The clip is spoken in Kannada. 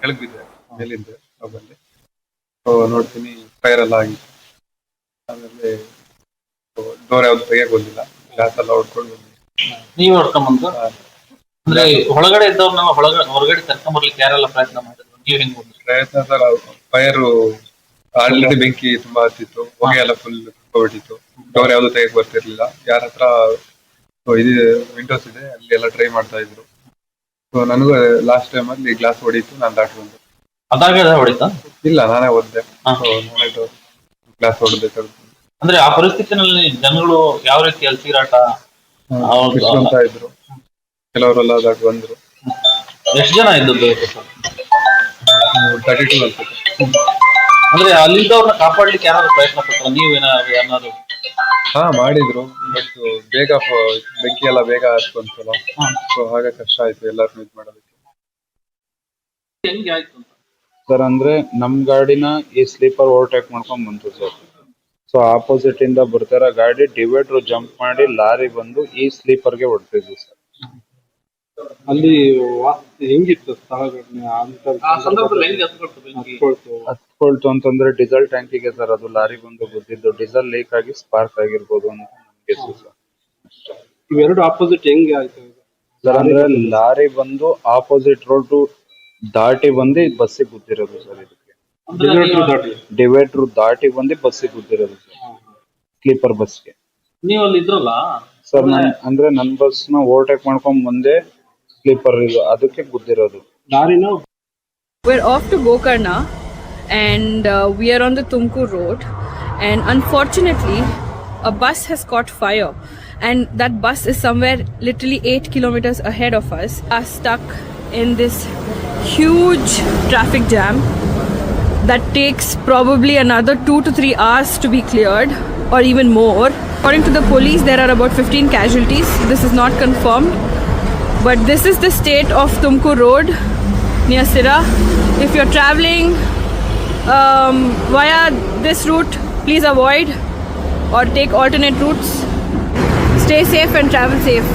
ಕೆಳಗೆ ಬಿದ್ದೆ ಮೇಲಿಂದ ಅಲ್ಲಿ ನೋಡ್ತೀನಿ ಫೈರ್ ಎಲ್ಲ ಆಗಿತ್ತು. ಆಮೇಲೆ ಡೋರ್ ಯಾವ್ದು ತೆಗಿಯಕ್ ಬಂದಿಲ್ಲ, ಗ್ಲಾಸ್ ಎಲ್ಲ ಹೊಡ್ಕೊಂಡು ಬಂದ್ವಿ. ನೀವ್ ಹೊಡ್ಕೊಂಡ್ಬಂದು ಅಂದ್ರೆ ಒಳಗಡೆ ಇದ್ದವ್ರನ್ನೆಲ್ಲ ಹೊರಗಡೆ ಕರ್ಕೊಂಡ್ಬರ್ಲಿಕ್ಕೆ ಯಾರೆಲ್ಲ ಪ್ರಯತ್ನ ಮಾಡಿದ್ರು, ನೀವ್ ಹೆಂಗ್ ಹೋದ್ರಿ? ಪ್ರಯತ್ನ ಸರ್, ಫೈರ್ ಆಲ್ರೆಡಿ ಬೆಂಕಿ ತುಂಬಾ ಹತ್ತಿತ್ತು, ಹೊಗೆ ಎಲ್ಲ ಫುಲ್ ಹೊರಟಿತ್ತು. ಡೋರ್ ಯಾವ್ದು ತೆಗಿಯಕ್ ಬರ್ತಿರ್ಲಿಲ್ಲ. ಯಾರ ಹತ್ರ ಇದು ವಿಂಡೋಸ್ ಇದೆ ಅಲ್ಲಿ ಎಲ್ಲ ಟ್ರೈ ಮಾಡ್ತಾ ಇದ್ರು. ಸೊ ನನಗೂ ಲಾಸ್ಟ್ ಟೈಮ್ ಅಲ್ಲಿ ಗ್ಲಾಸ್ ಹೊಡೀತು, ನಾನು ದಾಟಿ ಬಂದೆ. ಅದಾಗ ಹೊಡಿತಾ? ಇಲ್ಲ, ನಾನೇ ಓದ್ದೆ. ನಾನೇ ಗ್ಲಾಸ್ ಹೊಡೆಬೇಕಾಗುತ್ತೆ. ಅಂದ್ರೆ ಆ ಪರಿಸ್ಥಿತಿನಲ್ಲಿ ಜನಗಳು ಯಾವ ರೀತಿ ಅಲ್ಲಿ ಚೀರಾಟ ಅಂತ ಇದ್ರು, ಕೆಲವರೆಲ್ಲ ದಾಟಿ ಬಂದ್ರು. ಎಷ್ಟು ಜನ ಇದ್ದದ್ದು? 32 ಅನ್ಸುತ್ತೆ. ಅಂದ್ರೆ ಅಲ್ಲಿದ್ದವ್ರನ್ನ ಕಾಪಾಡ್ಲಿಕ್ಕೆ ಯಾರಾದ್ರು ಪ್ರಯತ್ನ ಪಟ್ರ, ನೀವೇನಾದ್ರು ಯಾರು? ಮಾಡಿದ್ರು, ಬಟ್ ಬೇಗ ಬೆಂಕಿ ಎಲ್ಲ ಬೇಗ ಹತ್ಕೊಂತಲ್ಲ, ಸೊ ಹಾಗೆ ಕಷ್ಟ ಆಯ್ತು ಎಲ್ಲಾರು ಇದು ಮಾಡೋದಕ್ಕೆ. ಹೆಂಗೆ ಆಯ್ತು ಸರ್ ಅಂದ್ರೆ ನಮ್ ಗಾಡಿನ ಈ ಸ್ಲೀಪರ್ ಓವರ್ಟೇಕ್ ಮಾಡ್ಕೊಂಡ್ ಬಂತು ಸರ್. ಸೊ ಆಪೋಸಿಟ್ ಇಂದ ಬರ್ತಾರ ಗಾಡಿ ಡಿವೈಡರ್ ಜಂಪ್ ಮಾಡಿ ಲಾರಿ ಬಂದು ಈ ಸ್ಲೀಪರ್ ಗೆ ಹೊಡ್ತಿದ್ವಿ ಸರ್. ಅಲ್ಲಿ ಹೆಂಗಿತ್ತು ಹತ್ಕೊಳ್ತು ಅಂತಂದ್ರೆ ಡೀಸೆಲ್ ಟ್ಯಾಂಕಿಗೆ ಸರ್, ಅದು ಲಾರಿ ಬಂದು ಗುದ್ದಿದ್ದು. ಡೀಸೆಲ್ ಲೀಕ್ ಆಗಿ ಸ್ಪಾರ್ಕ್ ಆಗಿರ್ಬೋದು ಅಂತ ನಮ್ಗೆ ಸರ್. ಇವೆರಡು ಆಪೋಸಿಟ್ ಹೆಂಗೆ ಆಯ್ತು ಸರ್? ಅಂದ್ರೆ ಲಾರಿ ಬಂದು ಆಪೋಸಿಟ್ ರೋಡ್ ದಾಟಿ ಬಂದು ಬಸ್ಸಿಗೆ ಗುದ್ದಿರೋದು ಸರ್. ಇದಕ್ಕೆ ಡಿವೈಡರ್ ದಾಟಿ ಬಂದು ಬಸ್ಸಿಗೆ ಗುದ್ದಿರೋದು ಸರ್, ಸ್ಲೀಪರ್ ಬಸ್ಗೆ. ನೀವು ಅಲ್ಲಿ ಇದ್ರಲ್ಲ ಸರ್? ಅಂದ್ರೆ ನನ್ ಬಸ್ ನ ಓವರ್ಟೇಕ್ ಮಾಡ್ಕೊಂಡ್ ಮುಂದೆ ಸ್ಲೀಪರ್ ಇದು ಅದಕ್ಕೆ ಗುದ್ದಿರೋದು. We're off to Gokarna and we are on the Tumkur road, and unfortunately a bus has caught fire, and that bus is somewhere literally 8 kilometers ahead of us, are stuck in this huge traffic jam that takes probably another 2 to 3 hours to be cleared, or even more. According to the police, there are about 15 casualties. This is not confirmed, but this is the state of Tumkur road near Sira. If you're traveling via this route, please avoid or take alternate routes. Stay safe and travel safe.